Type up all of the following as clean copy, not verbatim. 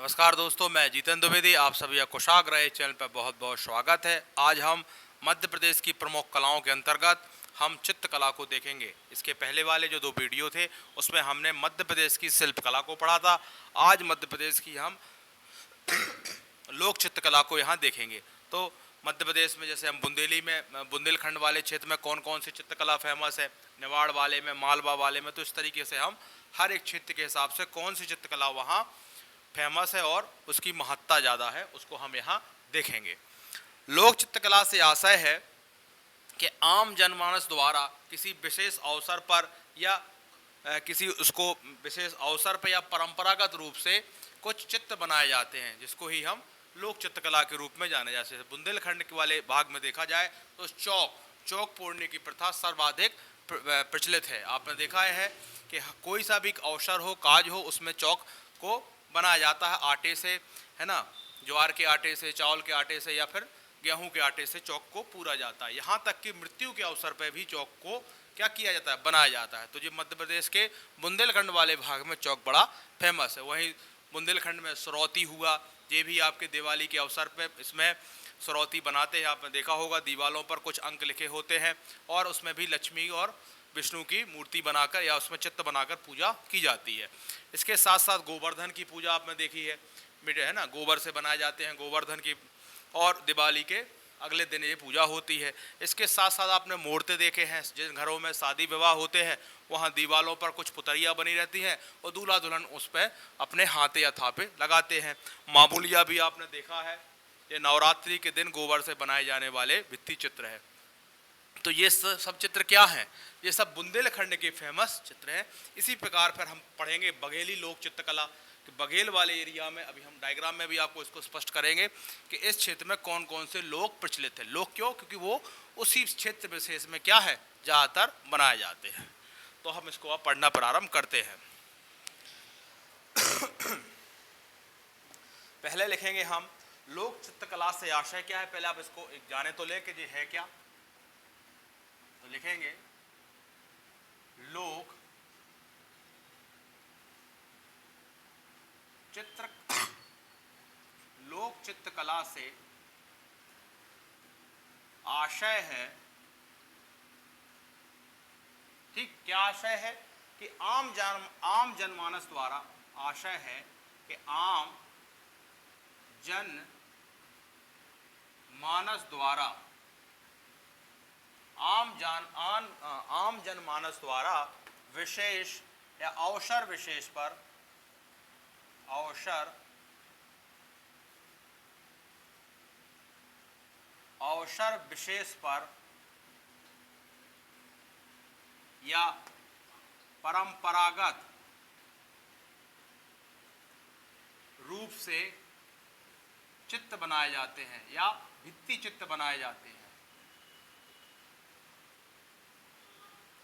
नमस्कार दोस्तों, मैं जितेंद्र द्विवेदी। आप सभी का कुशाग्र इस चैनल पर बहुत बहुत स्वागत है। आज हम मध्य प्रदेश की प्रमुख कलाओं के अंतर्गत हम चित्रकला को देखेंगे। इसके पहले वाले जो दो वीडियो थे उसमें हमने मध्य प्रदेश की शिल्पकला को पढ़ा था। आज मध्य प्रदेश की हम लोक चित्रकला को यहाँ देखेंगे। तो मध्य प्रदेश में जैसे हम बुंदेलखंड वाले क्षेत्र में कौन कौन सी चित्रकला फेमस है, निवाड़ वाले में, मालवा वाले में, तो इस तरीके से हम हर एक क्षेत्र के हिसाब से कौन सी चित्रकला वहाँ फेमस है और उसकी महत्ता ज़्यादा है उसको हम यहाँ देखेंगे। लोक चित्रकला से आशय है कि आम जनमानस द्वारा किसी विशेष अवसर पर या किसी उसको विशेष अवसर पर या परंपरागत रूप से कुछ चित्र बनाए जाते हैं, जिसको ही हम लोक चित्रकला के रूप में जाने जाते हैं। बुंदेलखंड के वाले भाग में देखा जाए तो चौक पोड़ने की प्रथा सर्वाधिक प्रचलित है। आपने देखा है कि कोई सा भी अवसर हो, काज हो, उसमें चौक को बनाया जाता है आटे से, है ना, ज्वार के आटे से, चावल के आटे से या फिर गेहूं के आटे से चौक को पूरा जाता है। यहाँ तक कि मृत्यु के अवसर पर भी चौक को क्या किया जाता है, बनाया जाता है। तो ये मध्य प्रदेश के बुंदेलखंड वाले भाग में चौक बड़ा फेमस है। वहीं बुंदेलखंड में सरौती हुआ, ये भी आपके दिवाली के अवसर पर इसमें सरौती बनाते हैं। आपने देखा होगा दीवारों पर कुछ अंक लिखे होते हैं और उसमें भी लक्ष्मी और विष्णु की मूर्ति बनाकर या उसमें चित्र बनाकर पूजा की जाती है। इसके साथ साथ गोवर्धन की पूजा आपने देखी है ना, गोबर से बनाए जाते हैं गोवर्धन की, और दिवाली के अगले दिन ये पूजा होती है। इसके साथ साथ आपने मूर्तें देखे हैं, जिन घरों में शादी विवाह होते हैं वहाँ दीवारों पर कुछ पुतरियाँ बनी रहती हैं और दूल्हा दुल्हन उस पर अपने हाथे या थापे लगाते हैं। मामूलिया भी आपने देखा है, ये नवरात्रि के दिन गोबर से बनाए जाने वाले भित्ति चित्र है। तो ये सब चित्र क्या हैं, ये सब बुंदेलखंड के फेमस चित्र हैं। इसी प्रकार फिर हम पढ़ेंगे बघेली लोक चित्रकला कि बघेल वाले एरिया में, अभी हम डायग्राम में भी आपको इसको स्पष्ट करेंगे कि इस क्षेत्र में कौन कौन से लोक प्रचलित है। लोक क्यों? क्योंकि वो उसी क्षेत्र विशेष में क्या है, ज़्यादातर बनाए जाते हैं। तो हम इसको अब पढ़ना प्रारंभ करते हैं। पहले लिखेंगे हम लोक चित्रकला से आशय क्या है। पहले आप इसको एक जाने तो ले कि ये है क्या। तो लिखेंगे लोक चित्रकला से आशय है, ठीक, क्या आशय है कि आम जनमानस द्वारा, आशय है कि आम जनमानस द्वारा, आम जनमानस द्वारा विशेष या अवसर विशेष पर, अवसर विशेष पर या परंपरागत रूप से चित्र बनाए जाते हैं या भित्ति चित्र बनाए जाते हैं,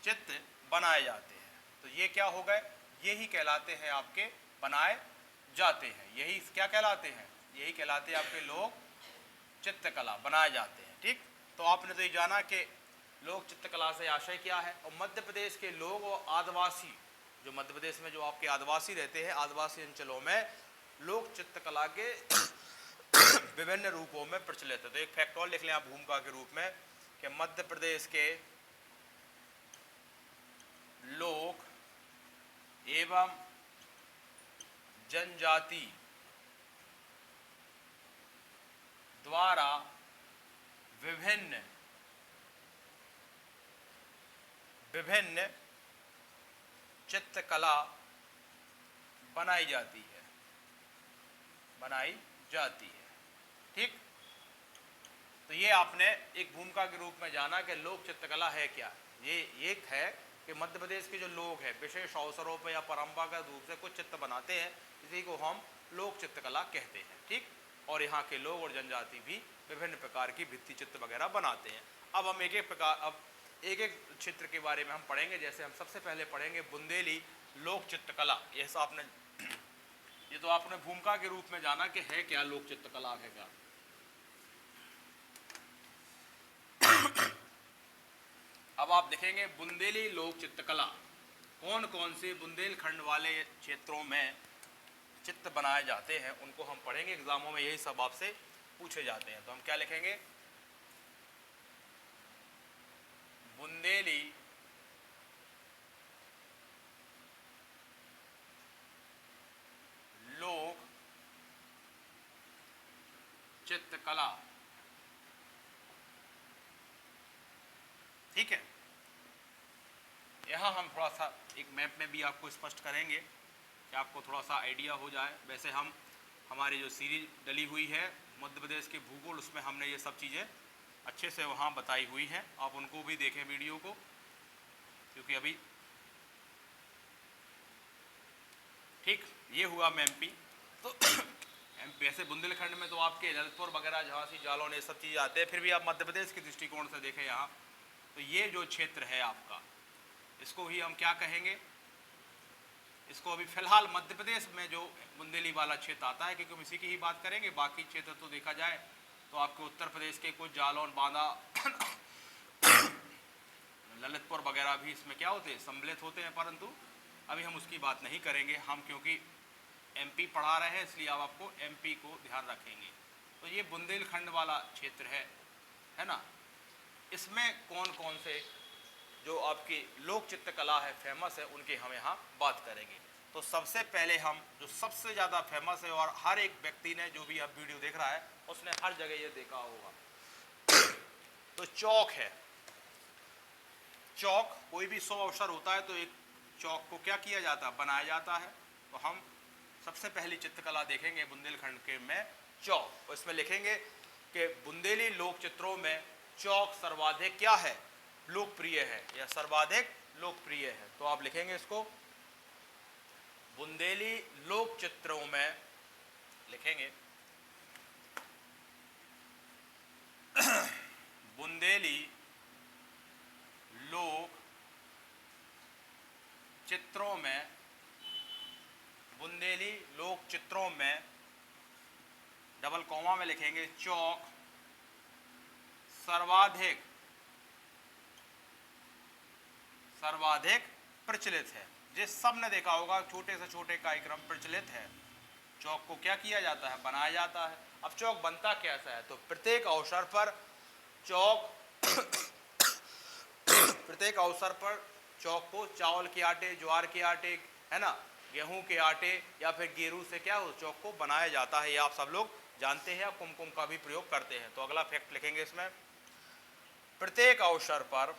चित्र बनाए जाते हैं। तो ये क्या हो गए, यही कहलाते हैं आपके बनाए जाते हैं। यही क्या कहलाते हैं, यही कहलाते हैं आपके लोक चित्रकला, बनाए जाते हैं। ठीक, तो आपने तो ये जाना कि लोक चित्रकला से आशय क्या है। और मध्य प्रदेश के लोग और आदिवासी, जो मध्य प्रदेश में जो आपके आदिवासी रहते हैं, आदिवासी अंचलों में लोक चित्रकला के विभिन्न रूपों में प्रचलित है। तो एक फैक्ट और लिख लें आप भूमिका के रूप में कि मध्य प्रदेश के लोक एवं जनजाति द्वारा विभिन्न चित्रकला बनाई जाती है, ठीक। तो ये आपने एक भूमिका के रूप में जाना कि लोक चित्रकला है क्या। ये एक है कि मध्य प्रदेश के जो लोग हैं विशेष अवसरों पर या परंपरागत रूप से कुछ चित्र बनाते हैं, इसी को हम लोक चित्रकला कहते हैं, ठीक। और यहाँ के लोग और जनजाति भी विभिन्न प्रकार की भित्ति चित्र वगैरह बनाते हैं। अब हम एक एक चित्र के बारे में हम पढ़ेंगे। जैसे हम सबसे पहले पढ़ेंगे बुंदेली लोक चित्रकला। ये तो आपने भूमिका के रूप में जाना कि है क्या लोक चित्रकला है क्या। अब आप देखेंगे बुंदेली लोक चित्रकला कौन कौन से बुंदेलखंड वाले क्षेत्रों में चित्र बनाए जाते हैं उनको हम पढ़ेंगे। एग्जामों में यही सब आपसे पूछे जाते हैं। तो हम क्या लिखेंगे, बुंदेली लोक चित्रकला। ठीक है, यहाँ हम थोड़ा सा एक मैप में भी आपको स्पष्ट करेंगे कि आपको थोड़ा सा आइडिया हो जाए। वैसे हम हमारी जो सीरीज डली हुई है मध्य प्रदेश के भूगोल, उसमें हमने ये सब चीज़ें अच्छे से वहाँ बताई हुई हैं। आप उनको भी देखें वीडियो को, क्योंकि अभी ठीक ये हुआ एमपी। तो एमपी ऐसे बुंदेलखंड में तो आपके ललितपुर वगैरह, झांसी, जालौन, ये सब चीज़ें आते हैं। फिर भी आप मध्य प्रदेश के दृष्टिकोण से देखें यहाँ, तो ये जो क्षेत्र है आपका, इसको ही हम क्या कहेंगे, इसको अभी फिलहाल मध्य प्रदेश में जो बुंदेली वाला क्षेत्र आता है, क्योंकि हम इसी की ही बात करेंगे। बाकी क्षेत्र तो देखा जाए तो आपके उत्तर प्रदेश के कुछ जालौन, बांदा, ललितपुर वगैरह भी इसमें क्या होते हैं, सम्मिलित होते हैं। परंतु अभी हम उसकी बात नहीं करेंगे, हम क्योंकि एमपी पढ़ा रहे हैं इसलिए अब आपको एमपी को ध्यान रखेंगे। तो ये बुंदेलखंड वाला क्षेत्र है ना। इसमें कौन कौन से जो आपकी लोक चित्रकला है, फेमस है, उनकी हम यहाँ बात करेंगे। तो सबसे पहले हम जो सबसे ज़्यादा फेमस है, और हर एक व्यक्ति ने जो भी अब वीडियो देख रहा है उसने हर जगह ये देखा होगा, तो चौक है। चौक, कोई भी शुभ अवसर होता है तो एक चौक को क्या किया जाता है, बनाया जाता है। तो हम सबसे पहली चित्रकला देखेंगे बुंदेलखंड के में चौक। इसमें लिखेंगे कि बुंदेली लोक चित्रों में चौक सर्वाधिक क्या है, लोकप्रिय है, या सर्वाधिक लोकप्रिय है। तो आप लिखेंगे इसको, बुंदेली लोक चित्रों में लिखेंगे बुंदेली लोक चित्रों में, बुंदेली लोक चित्रों में डबल कॉमा में लिखेंगे चौक सर्वाधिक प्रचलित है। जिस सब ने देखा होगा, छोटे से छोटे कार्यक्रम प्रचलित है। चौक को क्या किया जाता है, बनाया जाता है। अब चौक बनता कैसा है, तो प्रत्येक अवसर पर चौक प्रत्येक अवसर पर चौक को चावल के आटे, ज्वार के आटे, है ना, गेहूं के आटे या फिर गेरू से क्या हो, चौक को बनाया जाता है। ये आप सब लोग जानते हैं। कुमकुम का भी प्रयोग करते हैं। तो अगला फैक्ट लिखेंगे इसमें, प्रत्येक अवसर पर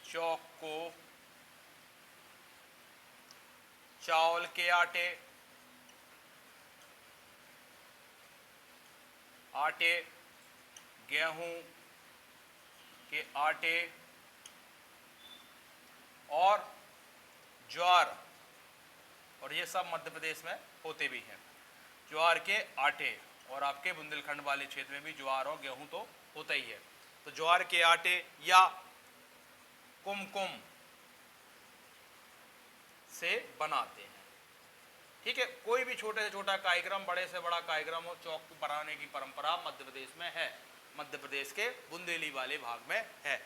चौक को चावल के आटे, गेहूं के आटे और ज्वार, और ये सब मध्य प्रदेश में होते भी हैं, ज्वार के आटे, और आपके बुंदेलखंड वाले क्षेत्र में भी ज्वार और गेहूं तो होता ही है। तो ज्वार के आटे या कुमकुम से बनाते हैं। ठीक है, कोई भी छोटे से छोटा कार्यक्रम, बड़े से बड़ा कार्यक्रम हो, चौक को बनाने की परंपरा मध्य प्रदेश में है, मध्य प्रदेश के बुंदेली वाले भाग में है।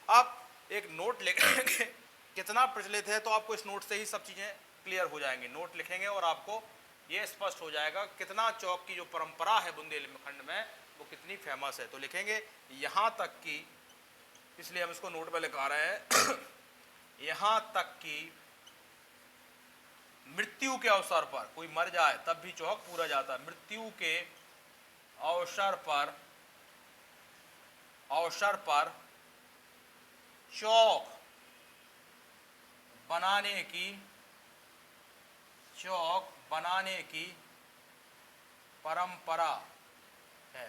आप एक नोट लिखेंगे कितना प्रचलित है, तो आपको इस नोट से ही सब चीज़ें क्लियर हो जाएंगी। नोट लिखेंगे और आपको ये स्पष्ट हो जाएगा कितना चौक की जो परंपरा है बुंदेलखंड में वो कितनी फेमस है। तो लिखेंगे यहाँ तक कि, इसलिए हम इसको नोट में लिखा रहे हैं यहाँ तक कि मृत्यु के अवसर पर, कोई मर जाए तब भी चौक पूरा जाता है। मृत्यु के अवसर पर चौक बनाने की परंपरा है।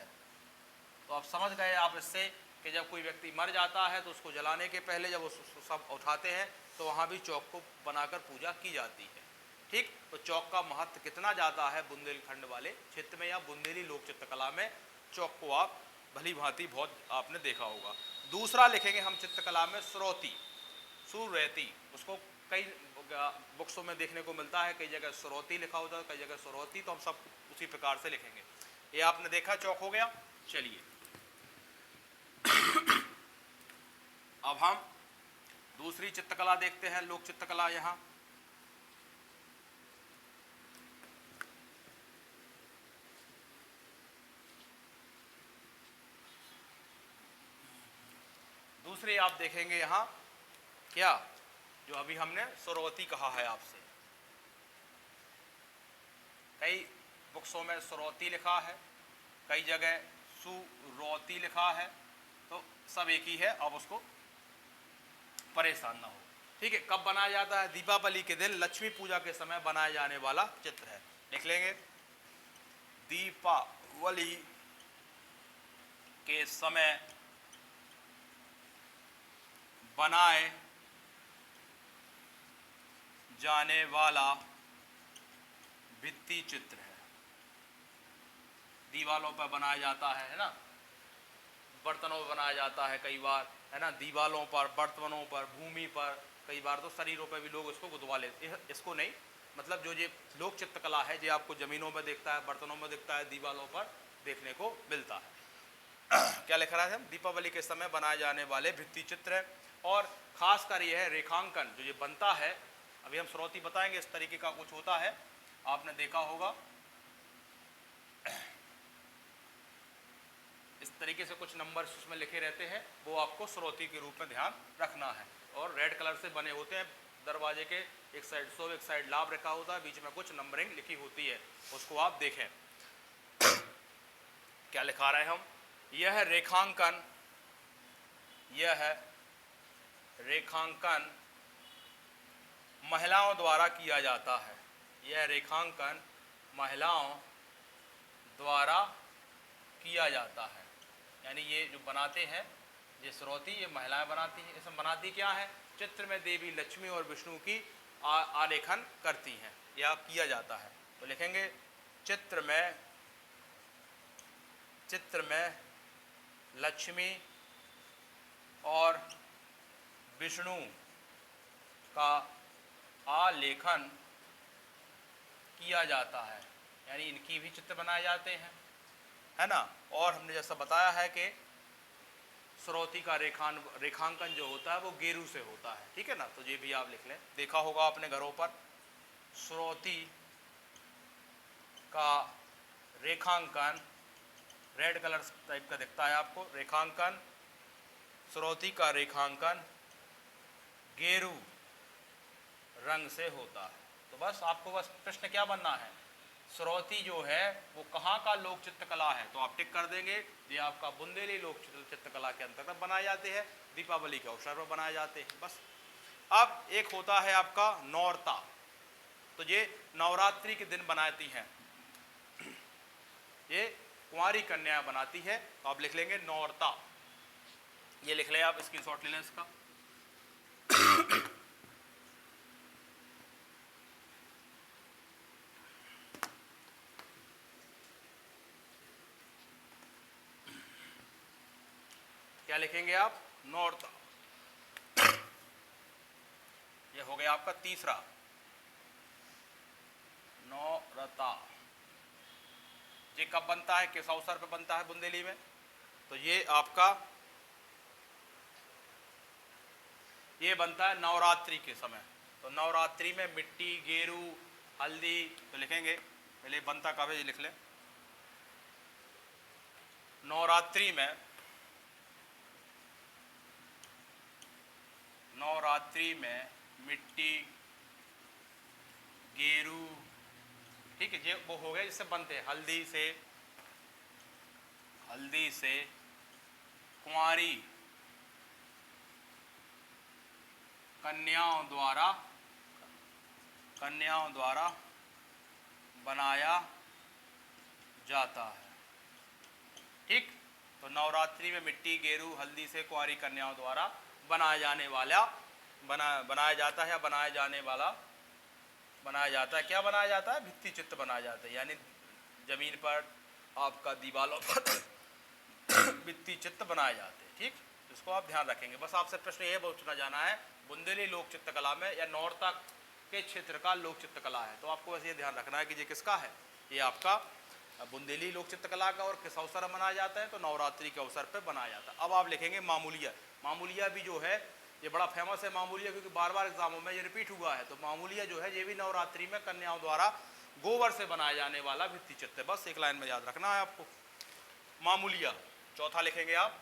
तो आप समझ गए आप इससे कि जब कोई व्यक्ति मर जाता है तो उसको जलाने के पहले जब उसको सब उठाते हैं तो वहाँ भी चौक को बनाकर पूजा की जाती है। ठीक, तो चौक का महत्व कितना ज़्यादा है बुंदेलखंड वाले क्षेत्र में, या बुंदेली लोक चित्रकला में चौक को आप भली भांति बहुत आपने देखा होगा। दूसरा लिखेंगे हम चित्रकला में सुरैती। उसको कई बुक्सों में देखने को मिलता है, कई जगह सुरौती लिखा होता है, कई जगह सुरौती। तो हम सब उसी प्रकार से लिखेंगे। ये आपने देखा चौक हो गया। चलिए अब हम दूसरी चित्रकला देखते हैं, लोक चित्रकला। यहाँ दूसरी आप देखेंगे यहाँ क्या, जो अभी हमने सुरवती कहा है आपसे, कई बुक्सों में सुरवती लिखा है, कई जगह सुरवती लिखा है, तो सब एक ही है, अब उसको परेशान ना हो। ठीक है, कब बनाया जाता है? दीपावली के दिन लक्ष्मी पूजा के समय बनाए जाने वाला चित्र है। लिख लेंगे, दीपावली के समय बनाए जाने वाला भित्ति चित्र है। दीवालों पर बनाया जाता है ना, बर्तनों पर बनाया जाता है कई बार, है ना, दीवालों पर, बर्तनों पर, भूमि पर, कई बार तो शरीरों पर भी लोग इसको गुदवा लेते। इसको नहीं, मतलब जो ये लोक चित्रकला है, जो आपको जमीनों में दिखता है, बर्तनों में दिखता है, दीवालों पर देखने को मिलता है। क्या लिख रहा है? हम दीपावली के समय बनाए जाने वाले भित्ति चित्र है, और खासकर यह है रेखांकन जो ये बनता है, अभी हम स्रोती बताएंगे, इस तरीके का कुछ होता है, आपने देखा होगा, इस तरीके से कुछ नंबर उसमें लिखे रहते हैं, वो आपको स्रोती के रूप में ध्यान रखना है, और रेड कलर से बने होते हैं। दरवाजे के एक साइड 100, एक साइड लाभ रखा होता है, बीच में कुछ नंबरिंग लिखी होती है, उसको आप देखें। क्या लिखा रहे हैं हम? यह है रेखांकन, यह है रेखांकन महिलाओं द्वारा किया जाता है। यह रेखांकन महिलाओं द्वारा किया जाता है, यानी ये जो बनाते हैं ये स्रोती, ये महिलाएं बनाती हैं। इसमें बनाती क्या है? चित्र में देवी लक्ष्मी और विष्णु की आलेखन करती हैं, या किया जाता है। तो लिखेंगे, चित्र में लक्ष्मी और विष्णु का आलेखन किया जाता है, यानी इनकी भी चित्र बनाए जाते हैं, है ना। और हमने जैसा बताया है कि स्रोती का रेखांकन जो होता है वो गेरू से होता है, ठीक है ना। तो ये भी आप लिख लें, देखा होगा अपने घरों पर, स्रोती का रेखांकन रेड कलर टाइप का दिखता है आपको, रेखांकन, स्रोती का रेखांकन गेरू रंग से होता है। तो बस आपको बस प्रश्न क्या बनना है, स्रोती जो है वो कहाँ का लोक चित्रकला है, तो आप टिक कर देंगे। ये आपका बुंदेली लोक चित्रकला के अंतर्गत बनाए जाते हैं, दीपावली के अवसर पर बनाए जाते हैं, बस। अब एक होता है आपका नौरता, तो ये नवरात्रि के दिन बनाती हैं, ये कुंवारी कन्या बनाती है, तो आप लिख लेंगे नौरता। ये लिख लें, आप स्क्रीनशॉट ले लें इसका। क्या लिखेंगे आप? नौरता। ये हो गया आपका तीसरा, नौरता। ये कब बनता है, किस अवसर पर बनता है बुंदेली में? तो ये आपका ये बनता है नवरात्रि के समय। तो नवरात्रि में मिट्टी, गेरू, हल्दी, तो लिखेंगे पहले बनता कब है ये लिख लें। नवरात्रि में मिट्टी, गेरू, ठीक है, ये वो हो गया जिससे बनते हैं, हल्दी से कुंवारी कन्याओं द्वारा बनाया जाता है, ठीक। तो नवरात्रि में मिट्टी, गेरू, हल्दी से कुंवारी कन्याओं द्वारा बनाया जाने वाला बनाया जाता है, या बनाया जाने वाला बनाया जाता है। क्या बनाया जाता है? भित्ति चित्र बनाया जाता है, यानी जमीन पर आपका दीवारों पर भित्ति चित्र बनाए जाते हैं, ठीक। इसको आप ध्यान रखेंगे। बस आपसे प्रश्न ये पूछना जाना है, बुंदेली लोक चित्रकला में या नौरता के क्षेत्र का लोक चित्रकला है, तो आपको बस ये ध्यान रखना है कि ये किसका है, ये आपका बुंदेली लोक चित्रकला का, और किस अवसर पर बनाया जाता है, तो नवरात्रि के अवसर पर बनाया जाता है। अब आप लिखेंगे मामूलियत। मामूलिया भी जो है ये बड़ा फेमस है मामूलिया, क्योंकि बार बार एग्जामों में ये रिपीट हुआ है। तो मामूलिया जो है ये भी नवरात्रि में कन्याओं द्वारा गोबर से बनाया जाने वाला भित्ति चित्र है। बस एक लाइन में याद रखना है आपको, मामूलिया। चौथा लिखेंगे आप,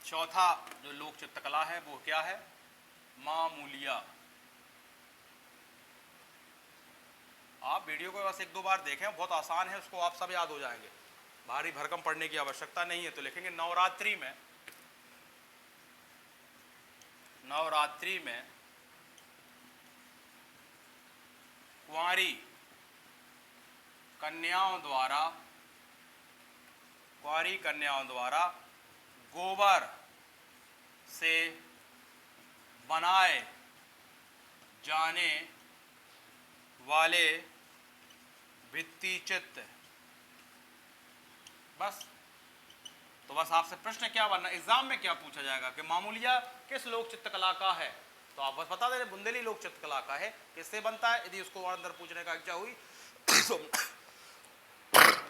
चौथा जो लोक चित्रकला है वो क्या है, मामूलिया। आप वीडियो को बस एक दो बार देखें, बहुत आसान है, उसको आप सब याद हो जाएंगे, भारी भरकम पढ़ने की आवश्यकता नहीं है। तो लिखेंगे नवरात्रि में, नवरात्रि में कुंवारी कन्याओं द्वारा गोबर से बनाए जाने वाले भित्ति चित्र। बस, तो बस आपसे प्रश्न क्या बनना, एग्जाम में क्या पूछा जाएगा कि मामूलिया किस लोक चित्रकला का है, तो आप बस बता दे रहे बुंदेली लोक चित्रकला का है। किससे बनता है, यदि उसको अंदर पूछने का इच्छा हुई तो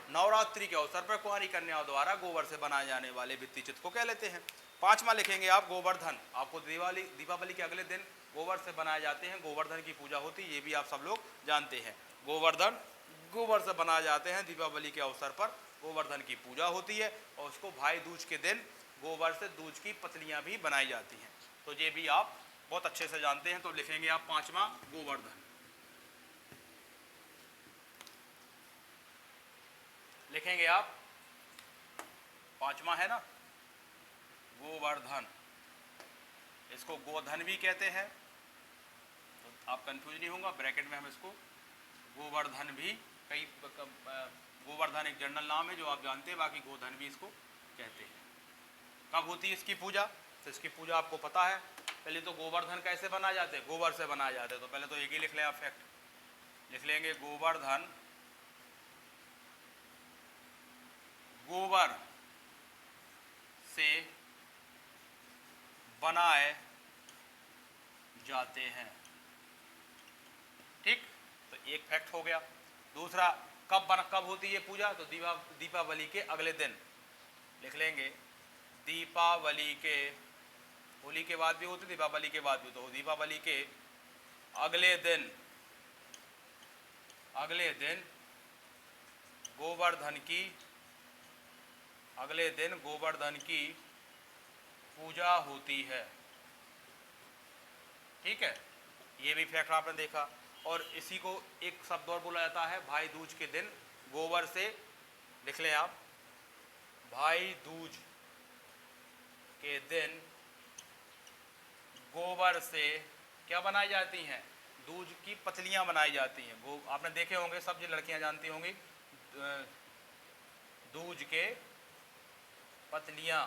नवरात्रि के अवसर पर कुंवारी कन्याओं द्वारा गोबर से बनाए जाने वाले भित्ति चित्र को कह लेते हैं। पांचवा लिखेंगे आप, गोवर्धन। आपको दीपावली के अगले दिन गोबर से बनाए जाते हैं, गोवर्धन की पूजा होती है, ये भी आप सब लोग जानते हैं। गोवर्धन गोबर से बनाए जाते हैं, दीपावली के अवसर पर गोवर्धन की पूजा होती है, और उसको भाई दूज के दिन गोबर से दूज की पतलियां भी बनाई जाती हैं। तो ये भी आप बहुत अच्छे से जानते हैं। तो लिखेंगे आप पांचवा, गोवर्धन। लिखेंगे आप पांचवा है ना, गोवर्धन। इसको गोधन भी कहते हैं, तो आप कंफ्यूज नहीं होगा, ब्रैकेट में हम इसको गोवर्धन भी, कई गोवर्धन एक जनरल नाम है जो आप जानते हैं, बाकी गोधन भी इसको कहते हैं। कब होती है इसकी पूजा, तो इसकी पूजा आपको पता है। पहले तो गोवर्धन कैसे बनाए जाते हैं, गोबर से बनाए जाते हैं। तो पहले तो एक ही लिख लें आप फैक्ट, लिख लेंगे गोवर्धन गोबर से बनाए जाते हैं। ठीक, तो एक फैक्ट हो गया। दूसरा, कब होती है पूजा, तो दीपावली के अगले दिन। लिख लेंगे दीपावली के, होली के बाद भी होती, दीपावली के बाद भी, तो दीपावली के अगले दिन गोवर्धन की पूजा होती है। ठीक है, ये भी फैक्ट आपने देखा। और इसी को एक शब्द और बोला जाता है, भाई दूज के दिन गोबर से, लिख लें आप, भाई दूज के दिन गोबर से क्या बनाई जाती हैं, दूज की पतलियां बनाई जाती हैं। आपने देखे होंगे, सब जो लड़कियां जानती होंगी, दूज के पतलियां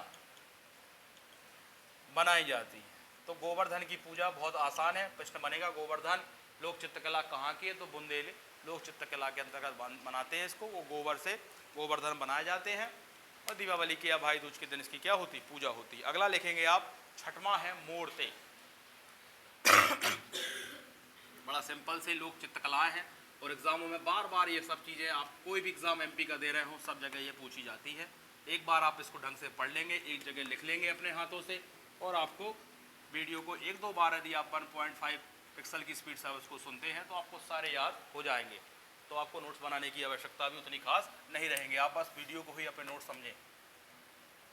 बनाई जाती हैं। तो गोवर्धन की पूजा बहुत आसान है। प्रश्न बनेगा गोवर्धन लोक चित्रकला कहाँ की है, तो बुंदेली लोक चित्रकला के अंतर्गत बनाते हैं इसको। वो गोबर से गोवर्धन बनाए जाते हैं, और दीपावली के या भाई दूज के दिन इसकी क्या होती, पूजा होती। अगला लिखेंगे आप, छठवां है मूर्तें। बड़ा सिंपल से लोक चित्रकलाएं हैं, और एग्जामों में बार बार ये सब चीज़ें, आप कोई भी एग्जाम एमपी का दे रहे हो, सब जगह ये पूछी जाती है। एक बार आप इसको ढंग से पढ़ लेंगे, एक जगह लिख लेंगे अपने हाथों से, और आपको वीडियो को एक दो बार यदि आप 1.5 पिक्सल की स्पीड से उसको सुनते हैं तो आपको सारे याद हो जाएंगे। तो आपको नोट्स बनाने की आवश्यकता भी उतनी खास नहीं रहेंगे, आप बस वीडियो को ही अपने नोट्स समझें,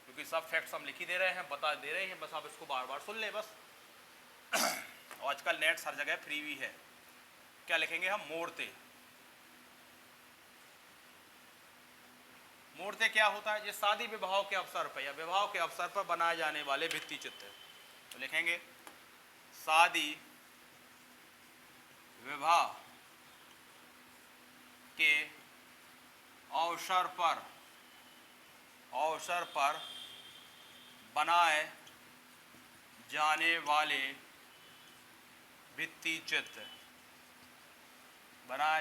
क्योंकि सब फैक्ट्स हम लिख ही दे रहे हैं, बता दे रहे हैं, बस आप इसको बार बार सुन लें बस। आजकल नेट हर जगह फ्री भी है। क्या लिखेंगे हम, मूर्तें। मूर्तें क्या होता है, ये शादी विवाह के अवसर पर या विवाह के अवसर पर बनाए जाने वाले भित्ति चित्र। तो लिखेंगे शादी विवाह के अवसर पर बनाए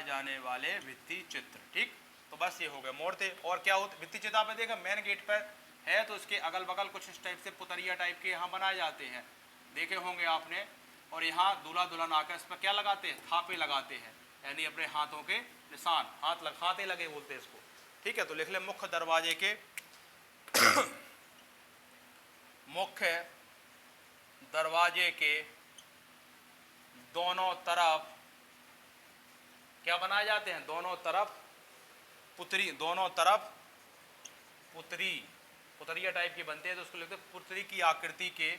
जाने वाले भित्ति चित्र, ठीक। तो बस ये हो गया मूर्तें। और क्या होता है, भित्ति चित्र आपने देखा मेन गेट पर है, तो इसके अगल बगल कुछ इस टाइप से पुतरिया टाइप के यहाँ बनाए जाते हैं, देखे होंगे आपने। और यहाँ दूल्हा दुल्हन आकर इस पर क्या लगाते हैं, थापे लगाते हैं, यानी अपने हाथों के निशान, हाथे लगे बोलते हैं इसको। ठीक है, तो लिख ले मुख्य दरवाजे के मुख्य दरवाजे के दोनों तरफ क्या बनाए जाते हैं, दोनों तरफ पुतरी, दोनों तरफ पुतरिया टाइप की बनते हैं, तो उसको लिखते हैं पुतरी की आकृति के,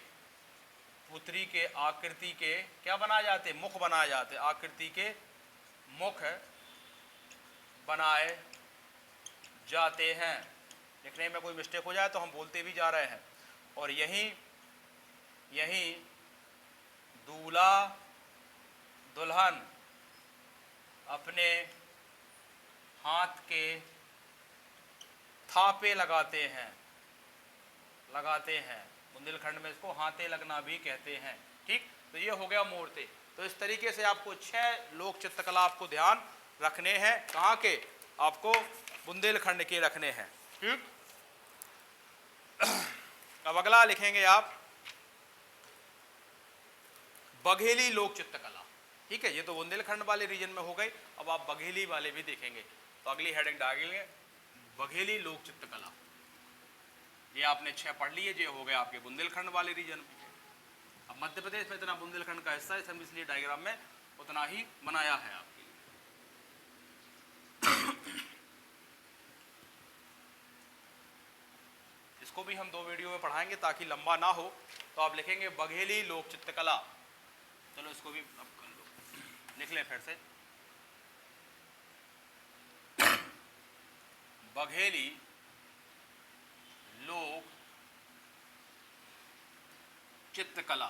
पुतरी के आकृति के क्या बनाए जाते हैं, मुख बनाए जाते हैं, आकृति के मुख बनाए जाते हैं। लिखने में कोई मिस्टेक हो जाए तो हम बोलते भी जा रहे हैं। और यही दूल्हा दुल्हन अपने हाथ के थापे लगाते हैं, बुंदेलखंड में इसको हाथे लगना भी कहते हैं। ठीक, तो ये हो गया मूर्ति। तो इस तरीके से आपको 6 लोक चित्रकला आपको ध्यान रखने हैं, कहाँ के, आपको बुंदेलखंड के रखने हैं। ठीक, अब अगला लिखेंगे आप बघेली लोक चित्रकला। ठीक है, ये तो बुंदेलखंड वाले रीजन में हो गई, अब आप बघेली वाले भी देखेंगे। तो अगली हेडिंग डालेंगे बघेली लोक चित्रकला। ये आपने 6 पढ़ लिए, ये हो गया आपके बुंदेलखंड वाले रीजन में। अब मध्य प्रदेश में इतना बुंदेलखंड का हिस्सा है, हम इसलिए डायग्राम में उतना ही बनाया है आपके लिए। इसको भी हम 2 वीडियो में पढ़ाएंगे ताकि लंबा ना हो। तो आप लिखेंगे बघेली लोक चित्रकला। चलो इसको भी अब कर लो, लिख लें फिर से, बघेली लोक चित्रकला।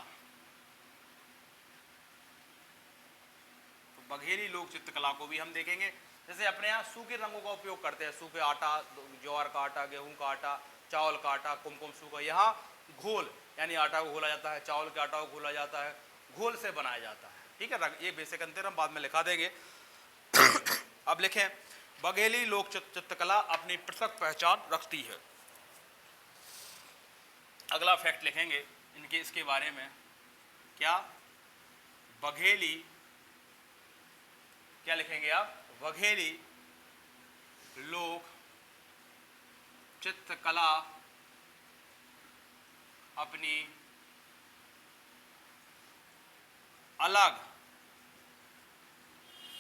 तो बघेली लोक चित्रकला को भी हम देखेंगे। जैसे अपने यहाँ सूखे रंगों का उपयोग करते हैं, सूखे आटा, ज्वार का आटा, गेहूं का आटा, चावल का आटा, कुमकुम सूखा। यहाँ घोल यानी आटा को घोला जाता है, चावल के आटा को घोला जाता है, घोल से बनाया जाता है। ठीक है, ये बेसिक अंतर हम बाद में लिखा देंगे। अब लिखें बघेली लोक चित्रकला अपनी पृथक पहचान रखती है। अगला फैक्ट लिखेंगे इनके, इसके बारे में क्या, बघेली, क्या लिखेंगे आप, बघेली लोक चित्रकला अपनी अलग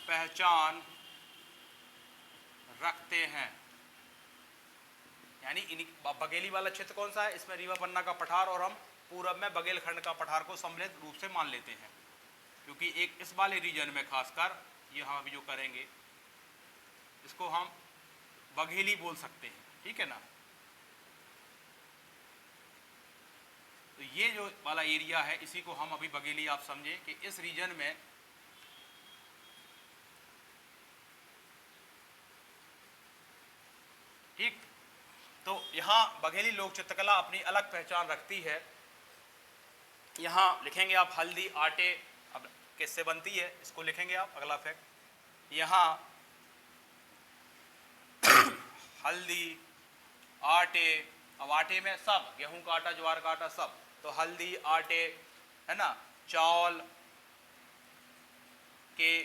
पहचान रखते हैं। यानी बघेली वाला क्षेत्र कौन सा है, इसमें रीवा पन्ना का पठार और हम पूरब में बघेलखंड का पठार को सम्मिलित रूप से मान लेते हैं, क्योंकि एक इस वाले रीजन में खासकर ये हम अभी जो करेंगे इसको हम बघेली बोल सकते हैं। ठीक है ना, तो ये जो वाला एरिया है इसी को हम अभी बघेली आप समझे कि इस रीजन में ठीक, तो यहाँ बघेली लोक चित्रकला अपनी अलग पहचान रखती है। यहाँ लिखेंगे आप हल्दी आटे, अब किससे बनती है इसको लिखेंगे आप। अगला फैक्ट, यहाँ हल्दी आटे, अब आटे में सब, गेहूं का आटा, ज्वार का आटा, सब, तो हल्दी आटे है ना, चावल के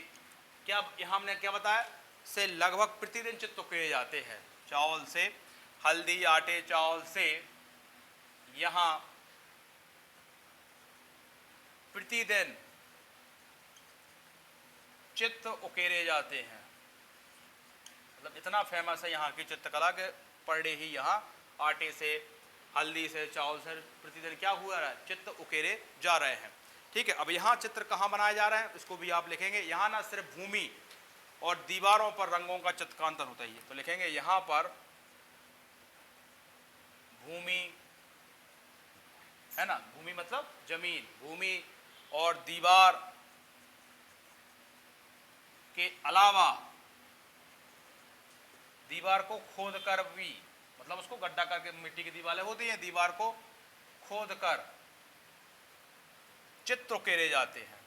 क्या, यहाँ हमने क्या बताया, से लगभग प्रतिदिन चित्र किए जाते हैं। चावल से, हल्दी आटे चावल से यहाँ प्रतिदिन चित्र उकेरे जाते हैं। मतलब इतना फेमस है यहाँ की चित्रकला के पर डे ही यहाँ आटे से, हल्दी से, चावल से प्रतिदिन क्या हुआ रहा है, चित्र उकेरे जा रहे हैं। ठीक है, अब यहाँ चित्र कहाँ बनाए जा रहे हैं इसको भी आप लिखेंगे। यहाँ ना सिर्फ भूमि और दीवारों पर रंगों का चित्रकांतन होता है, तो लिखेंगे यहाँ पर भूमि है ना, भूमि मतलब जमीन, भूमि और दीवार के अलावा दीवार को खोद कर भी, मतलब उसको गड्ढा करके, मिट्टी की दीवारें होती हैं, दीवार को खोद कर चित्र उकेरे जाते हैं,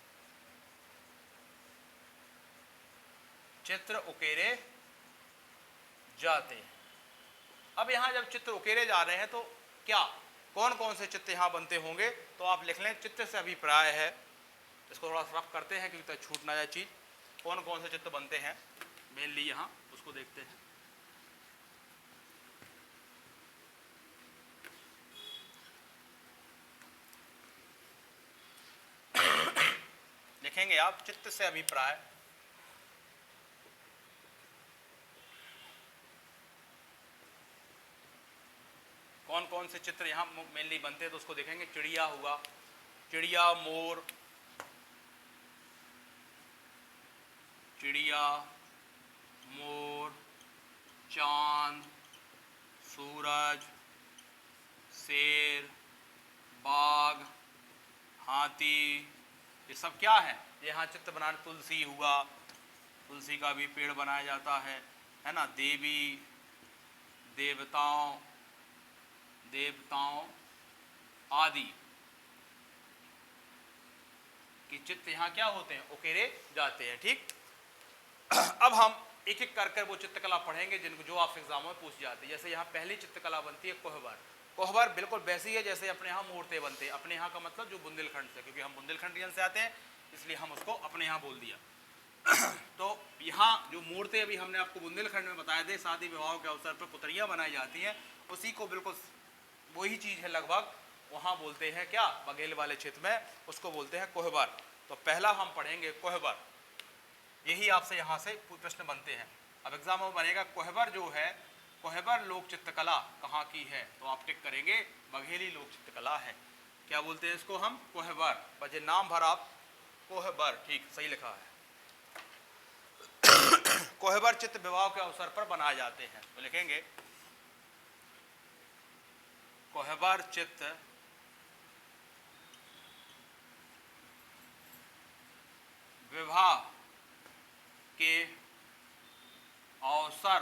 चित्र उकेरे जाते हैं। अब यहाँ जब चित्र उकेरे जा रहे हैं तो क्या, कौन कौन से चित्र यहाँ बनते होंगे, तो आप लिख लें चित्र से अभिप्राय है। इसको थोड़ा रफ करते हैं क्योंकि छूट ना जाए चीज। कौन कौन से चित्र बनते हैं मेनली यहाँ उसको देखते हैं। लिखेंगे आप चित्त से अभिप्राय, कौन कौन से चित्र यहाँ मेनली बनते हैं तो उसको देखेंगे। चिड़िया हुआ, चिड़िया, मोर, चिड़िया, मोर, चांद, सूरज, शेर, बाघ, हाथी, ये सब क्या है, यहाँ चित्र बनाने। तुलसी हुआ, तुलसी का भी पेड़ बनाया जाता है ना। देवी, देवताओं, देवताओं आदि के चित्र यहाँ क्या होते हैं, उकेरे जाते हैं। ठीक, अब हम एक एक कर वो चित्रकला पढ़ेंगे जिनको जो आप एग्जामों में पूछ जाती है। जैसे यहाँ पहली चित्रकला बनती है कोहबर। कोहबर बिल्कुल वैसी है जैसे अपने यहाँ मूर्तें बनते हैं। अपने यहाँ का मतलब जो बुंदेलखंड से, क्योंकि हम बुंदेलखंड रीजन से आते हैं इसलिए हम उसको अपने यहाँ बोल दिया। तो यहाँ जो मूर्तें अभी हमने आपको बुंदेलखंड में बताए थे, शादी विवाह के अवसर पर पुतरियाँ बनाई जाती हैं, उसी को बिल्कुल वही चीज़ है लगभग, वहाँ बोलते हैं क्या, बघेल वाले क्षेत्र में उसको बोलते हैं कोहबर। तो पहला हम पढ़ेंगे कोहबर। यही आपसे यहाँ से प्रश्न बनते हैं। अब एग्जाम में बनेगा कोहबर जो है, कोहबर लोक चित्रकला कहाँ की है, तो आप टिक करेंगे बघेली लोक चित्रकला है। क्या बोलते हैं इसको हम, कोहबर। बजे नाम भर आप कोहबर, ठीक सही लिखा है। कोहबर चित्र विवाह के अवसर पर बनाए जाते हैं, तो लिखेंगे कोहबर चित्र विवाह के अवसर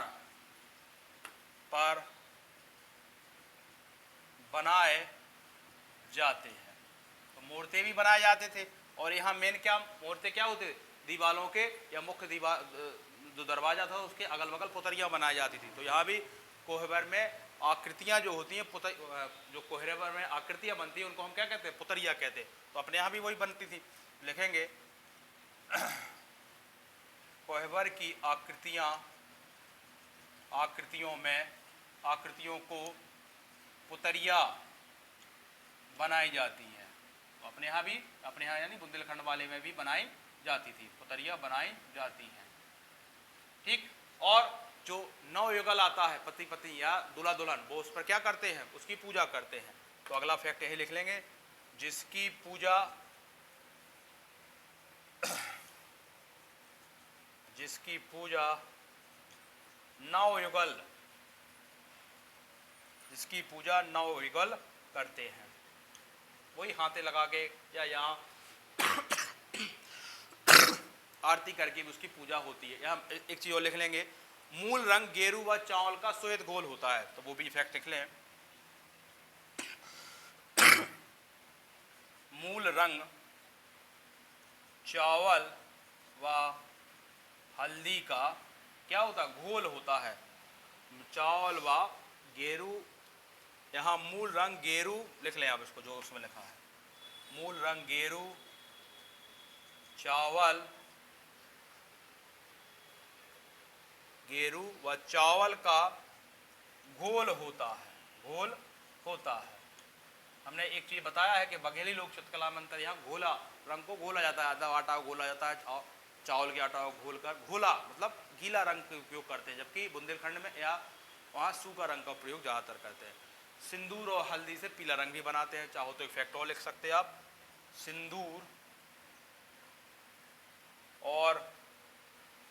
पर बनाए जाते हैं। तो मूर्तें भी बनाए जाते थे, और यहाँ मेन क्या मूर्तें क्या होते, दीवालों के या मुख्य दीवार जो दरवाजा था उसके अगल बगल पुतरियाँ बनाई जाती थी। तो यहाँ भी कोहबर में आकृतियाँ जो होती हैं, जो कोहबर में आकृतियाँ बनती हैं उनको हम क्या कहते हैं, पुतरियाँ कहते हैं। तो अपने यहाँ भी वही बनती थी। लिखेंगे कोहबर की आकृतियों में, आकृतियों को पुतरिया बनाई जाती हैं। तो अपने यहाँ भी, अपने यहाँ यानी बुंदेलखंड वाले में भी बनाई जाती थी, पुतरिया बनाई जाती हैं। ठीक, और जो नवयुगल आता है, पति पत्नी या दूल्हा दुल्हन, वो उस पर क्या करते हैं, उसकी पूजा करते हैं। तो अगला फैक्ट यही लिख लेंगे, जिसकी पूजा नवयुगल करते हैं। वही हाथे लगा के या यहाँ आरती करके भी उसकी पूजा होती है। यहाँ एक चीज और लिख लेंगे, मूल रंग गेरू व चावल का श्वेत घोल होता है। तो वो भी फैक्ट लिख लें, मूल रंग चावल व हल्दी का क्या होता है, घोल होता है। चावल व गेरू, यहाँ मूल रंग गेरू लिख लें आप इसको जो उसमें लिखा है, मूल रंग गेरू, चावल, गेरू व चावल का घोल होता है, घोल होता है। हमने एक चीज बताया है कि बघेली लोक चित्रकला में अंतर, यहाँ घोला रंग को घोला जाता है, आधा आटा को घोला जाता है, चावल के आटा को घोल कर, घोला मतलब गीला रंग का उपयोग करते हैं, जबकि बुंदेलखंड में या वहाँ सूखा रंग का प्रयोग ज़्यादातर करते हैं। सिंदूर और हल्दी से पीला रंग भी बनाते हैं। चाहो तो एक फैक्ट और लिख सकते हैं आप, सिंदूर और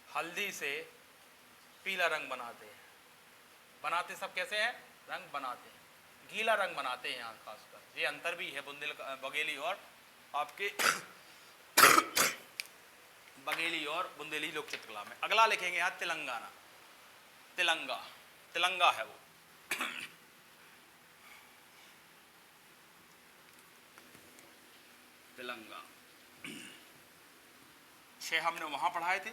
हल्दी से पीला रंग बनाते हैं। बनाते सब कैसे हैं, रंग बनाते हैं, गीला रंग बनाते हैं यहाँ खासकर। ये अंतर भी है बघेली और आपके बघेली और बुंदेली लोक चित्रकला में। अगला लिखेंगे यहाँ तेलंगाना, तिलंगा है वो। तिलंगा 6 हमने वहां पढ़ाए थे,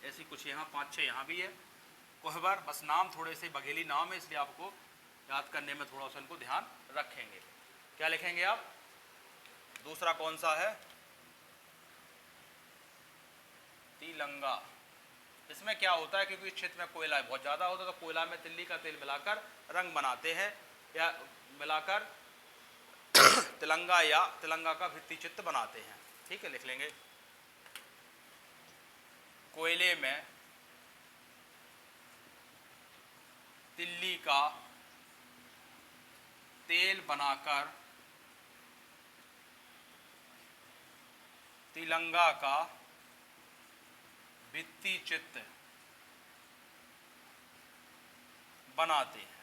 ऐसी कुछ यहाँ 5-6 यहाँ भी है। कोहबर बस नाम थोड़े से बघेली नाम है, इसलिए आपको याद करने में थोड़ा सा इनको ध्यान रखेंगे। क्या लिखेंगे आप, दूसरा कौन सा है, तिलंगा। इसमें क्या होता है, क्योंकि इस क्षेत्र में कोयला बहुत ज़्यादा होता है तो कोयला में तिल्ली का तेल मिलाकर रंग बनाते हैं या मिलाकर तिलंगा या तिलंगा का भित्ति चित्र बनाते हैं। ठीक है, लिख लेंगे। कोयले में तिल्ली का तेल बनाकर तिलंगा का भित्ति चित्र बनाते हैं।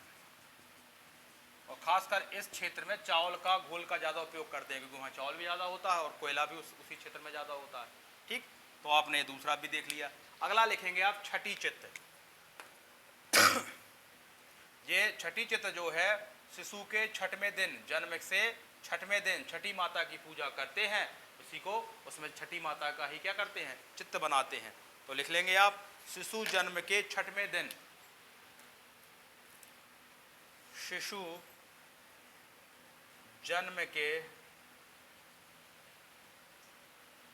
और खासकर इस क्षेत्र में चावल का घोल का ज़्यादा उपयोग करते हैं, क्योंकि वहाँ चावल भी ज़्यादा होता है और कोयला भी उसी क्षेत्र में ज़्यादा होता है। ठीक, तो आपने दूसरा भी देख लिया। अगला लिखेंगे आप छठी चित्र। ये छठी चित्र जो है, शिशु के छठवें दिन, जन्म से छठवें दिन छठी माता की पूजा करते हैं, उसी को उसमें छठी माता का ही क्या करते हैं, चित्र बनाते हैं। तो लिख लेंगे आप, शिशु जन्म के छठवें दिन, शिशु जन्म के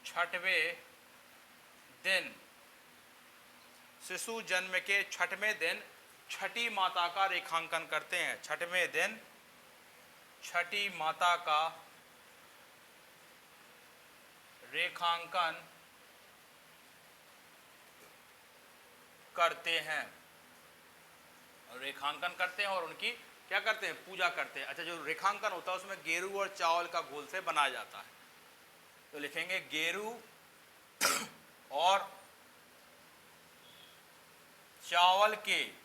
छठवें दिन, शिशु जन्म के छठवें दिन छठी माता का रेखांकन करते हैं। छठवें दिन छठी माता का रेखांकन करते हैं, रेखांकन करते हैं और उनकी क्या करते हैं, पूजा करते हैं। अच्छा, जो रेखांकन होता है उसमें गेरू और चावल का घोल से बनाया जाता है, तो लिखेंगे गेरू और चावल के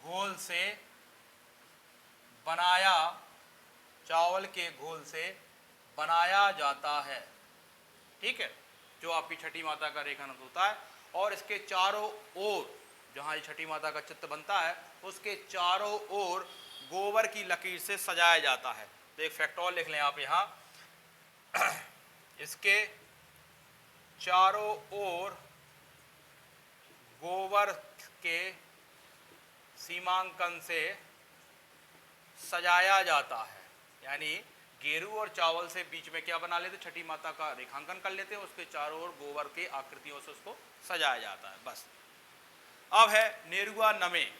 घोल से बनाया, चावल के घोल से बनाया जाता है। ठीक है, जो आपकी छठी माता का रेखांकन होता है। और इसके चारों ओर, जहाँ छठी माता का चित्र बनता है, उसके चारों ओर गोबर की लकीर से सजाया जाता है। तो एक फैक्ट और लिख लें आप यहाँ, इसके चारों ओर गोबर के सीमांकन से सजाया जाता है। यानी गेरू और चावल से बीच में क्या बना लेते, छठी माता का रेखांकन कर लेते हैं, उसके चारों ओर गोबर के आकृतियों से उसको सजाया जाता है। बस। अब है नेरुआ नमे।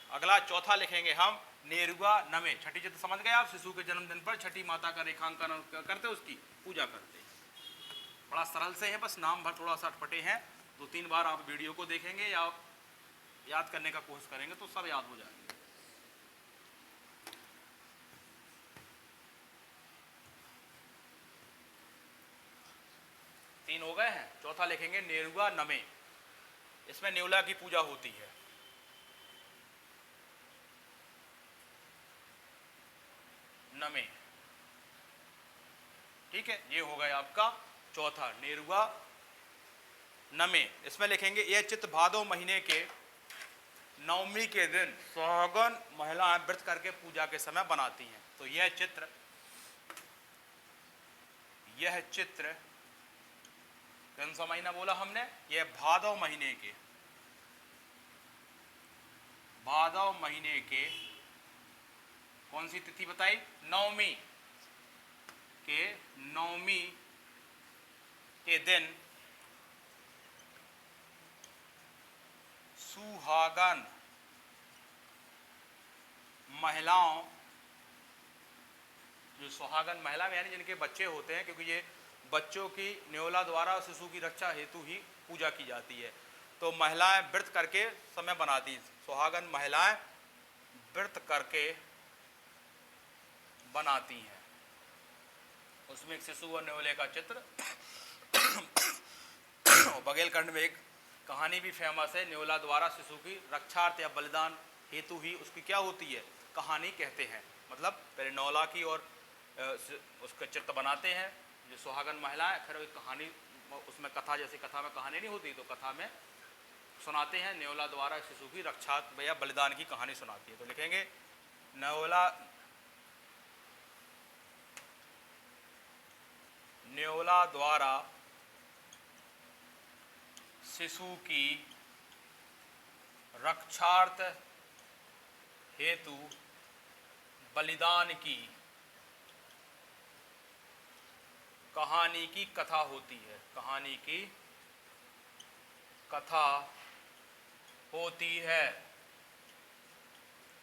अगला चौथा लिखेंगे हम, नेरुआ नमे। छठी चित्र समझ गए आप, शिशु के जन्मदिन पर छठी माता का रेखांकन करते, उसकी पूजा करते हैं। बड़ा सरल से है, बस नाम भर थोड़ा सा अटपटे हैं। 2-3 बार आप वीडियो को देखेंगे या याद करने का कोशिश करेंगे तो सब याद हो जाएंगे। तीन हो गए हैं, चौथा लिखेंगे नेरुआ नमे। इसमें नेवला की पूजा होती है। नमे, ठीक है, ये हो गया आपका चौथा, नेरुआ नमे। इसमें लिखेंगे यह चित्र भादो महीने के नवमी के दिन सुहागन महिलाएं व्रत करके पूजा के समय बनाती हैं। तो यह चित्र कौन सा महीना बोला हमने, यह भादव महीने के, भादव महीने के कौन सी तिथि बताई, नवमी के दिन सुहागन महिलाओं, जो सुहागन महिला यानी जिनके बच्चे होते हैं, क्योंकि ये बच्चों की न्योला द्वारा शिशु की रक्षा हेतु ही पूजा की जाती है, तो महिलाएं व्रत करके समय बनाती हैं। सुहागन महिलाएं व्रत करके बनाती हैं। उसमें एक शिशु और न्योले का चित्र और बघेलखंड में एक कहानी भी फेमस है, न्योला द्वारा शिशु की रक्षार्थ या बलिदान हेतु ही उसकी क्या होती है, कहानी कहते हैं। मतलब पहले न्योला की और उसका चित्र बनाते हैं जो सुहागन महिलाएं, फिर एक कहानी, उसमें कथा, जैसे कथा में कहानी नहीं होती तो कथा में सुनाते हैं, न्योला द्वारा शिशु की रक्षा या बलिदान की कहानी सुनाती है। तो लिखेंगे न्योला द्वारा शिशु की रक्षार्थ हेतु बलिदान की कहानी की कथा होती है, कहानी की कथा होती है।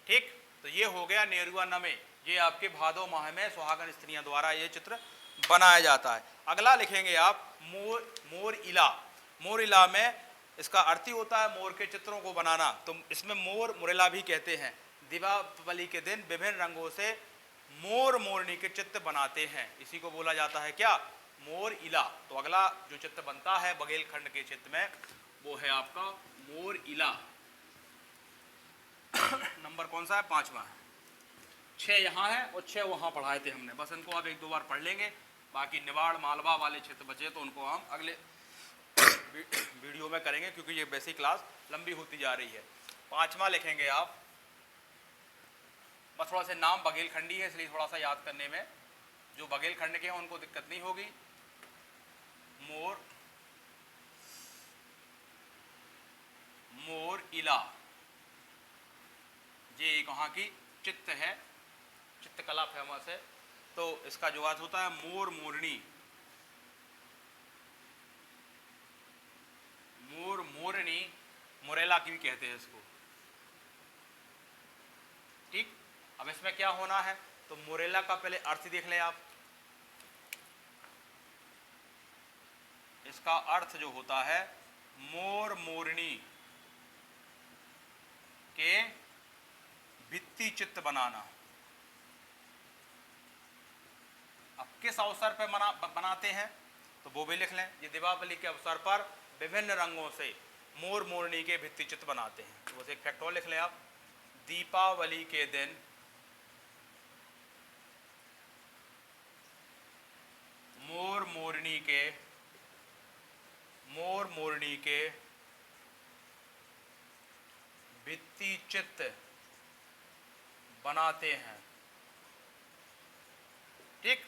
ठीक, तो ये हो गया नेरुआ नमे। ये आपके भादो माह में सुहागन स्त्रियों द्वारा ये चित्र बनाया जाता है। अगला लिखेंगे आप मोर इला। मोर इला में इसका अर्थ ही होता है मोर के चित्रों को बनाना, तो इसमें मोर मुरेला भी कहते हैं। दीपावली के दिन विभिन्न रंगों से मोर मोरनी के चित्र बनाते हैं, इसी को बोला जाता है क्या, मोर इला। तो अगला जो चित्र बनता है बघेलखंड के चित्र में वो है आपका मोर इला। नंबर कौन सा है, 5वां है। 6 यहाँ है और 6 वहाँ पढ़ाए थे हमने, बस इनको आप 1-2 बार पढ़ लेंगे। बाकी निवाड़ मालवा वाले क्षेत्र बचे तो उनको हम अगले वीडियो में करेंगे, क्योंकि ये बेसिक क्लास लंबी होती जा रही है। 5वां लिखेंगे आप, बस थोड़ा सा नाम बघेलखंडी है इसलिए थोड़ा सा याद करने में जो बघेलखंड के हैं उनको दिक्कत नहीं होगी। मोर इला, ये कहाँ की चित्त है, चित्रकला फेमस है। तो इसका जो अर्थ होता है मोर मोरनी, मोर मोरनी, मुरेला की भी कहते हैं इसको। ठीक, अब इसमें क्या होना है, तो मुरेला का पहले अर्थ देख लें आप। इसका अर्थ जो होता है मोर मोरनी के भित्ति चित्र बनाना। अब किस अवसर पर बनाते हैं तो वो भी लिख लें। ये दीपावली के अवसर पर विभिन्न रंगों से मोर मोरनी के भित्ति चित्र बनाते हैं। तो बस एक फैक्ट और लिख लें आप, दीपावली के दिन मोर मोरनी के भित्ति चित्र बनाते हैं। ठीक,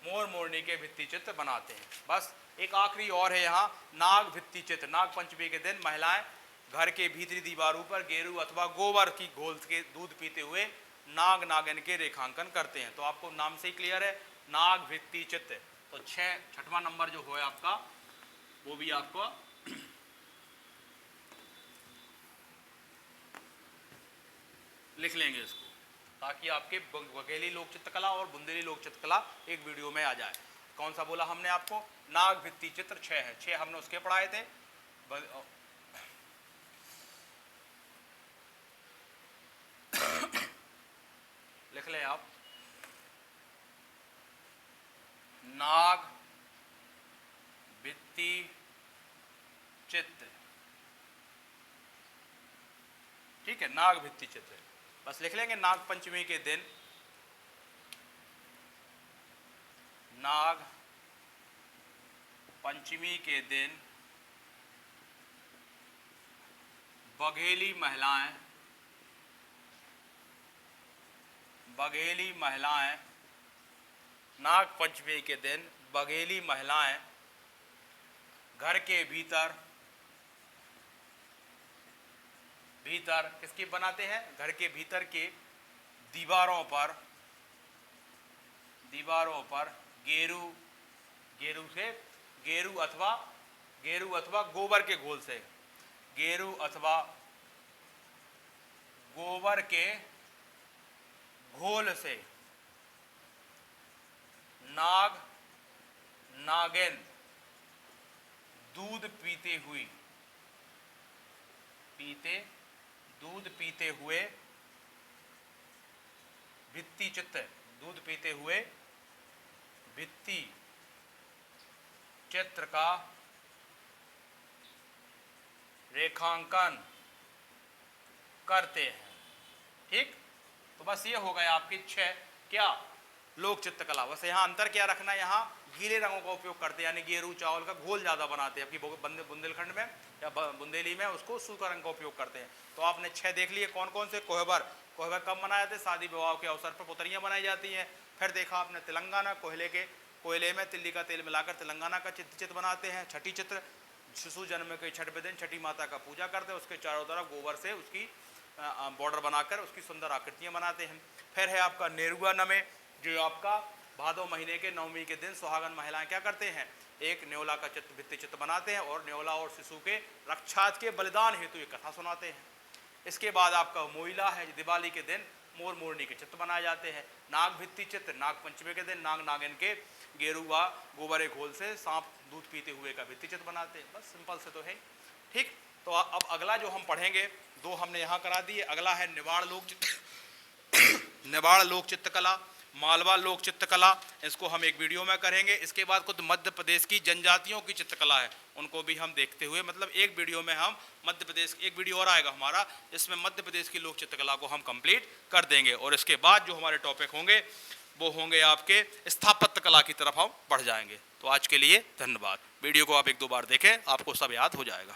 मोर मोरनी के भित्ति चित्र बनाते हैं। बस एक आखिरी और है यहाँ, नाग भित्ति चित्र। नाग पंचमी के दिन महिलाएं घर के भीतरी दीवारों पर गेरू अथवा गोबर की घोल के दूध पीते हुए नाग नागिन के रेखांकन करते हैं। तो आपको नाम से ही क्लियर है, नाग भित्ति चित्र। तो 6वां नंबर जो है आपका वो भी आपको लिख लेंगे इसको, ताकि आपके बघेली लोक चित्रकला और बुंदेली लोक चित्रकला एक वीडियो में आ जाए। कौन सा बोला हमने आपको, नाग भित्ति चित्र 6 है। 6 हमने उसके पढ़ाए थे। लिख लें आप, नाग भित्ति चित्र। ठीक है, नाग भित्ति चित्र बस लिख लेंगे। नाग पंचमी के दिन, नाग पंचमी के दिन बघेली महिलाएं नाग पंचमी के दिन बघेली महिलाएं घर के भीतर किसकी बनाते हैं, घर के भीतर के दीवारों पर गेरू अथवा गोबर के घोल से, गेरू अथवा गोबर के घोल से नाग नागिन दूध पीते हुए भित्ति चित्र का रेखांकन करते हैं। ठीक, तो बस ये हो गया आपकी 6 क्या लोक चित्रकला। बस यहाँ अंतर क्या रखना, यहाँ गीले रंगों का उपयोग करते हैं, यानी गेरू चावल का घोल ज़्यादा बनाते हैं। आपकी बुंदेलखंड में या बुंदेली में उसको सूखा रंग का उपयोग करते हैं। तो आपने 6 देख लिए। कौन कौन से, कोहबर कब मनाए जाते, शादी विवाह के अवसर पर पुतरियाँ बनाई जाती हैं। फिर देखा आपने तेलंगाना, कोयले में तिल्ली का तेल मिलाकर तेलंगाना का चित्र बनाते हैं। छठी चित्र, शिशु जन्म के 6वें दिन छठी माता का पूजा करते हैं, उसके चारों तरफ गोबर से उसकी बॉर्डर बनाकर उसकी सुंदर आकृतियाँ बनाते हैं। फिर है आपका नेरुआ नमे, जो आपका भादो महीने के 9वीं के दिन सुहागन महिलाएं क्या करते हैं, एक न्योला का चित्र, भित्ति चित्र बनाते हैं और न्योला और शिशु के रक्षा के बलिदान हेतु ये कथा सुनाते हैं। इसके बाद आपका मोइला है, दिवाली के दिन मोर मोरनी के चित्र बनाए जाते हैं। नाग भित्ति चित्र, नाग पंचमी के दिन नाग नागिन के गेरुआ गोबर घोल से सांप दूध पीते हुए का भित्ति चित्र बनाते हैं। बस सिंपल से तो है। ठीक, तो अब अगला जो हम पढ़ेंगे, दो हमने यहाँ करा दिए। अगला है निवाड़ लोक चित्र निवाड़ लोक चित्रकला, मालवा लोक चित्रकला, इसको हम एक वीडियो में करेंगे। इसके बाद कुछ मध्य प्रदेश की जनजातियों की चित्रकला है, उनको भी हम देखते हुए, मतलब एक वीडियो में हम मध्य प्रदेश, एक वीडियो और आएगा हमारा, इसमें मध्य प्रदेश की लोक चित्रकला को हम कंप्लीट कर देंगे। और इसके बाद जो हमारे टॉपिक होंगे वो होंगे आपके स्थापत्य कला की तरफ हम बढ़ जाएंगे। तो आज के लिए धन्यवाद। वीडियो को आप एक दो बार देखें, आपको सब याद हो जाएगा।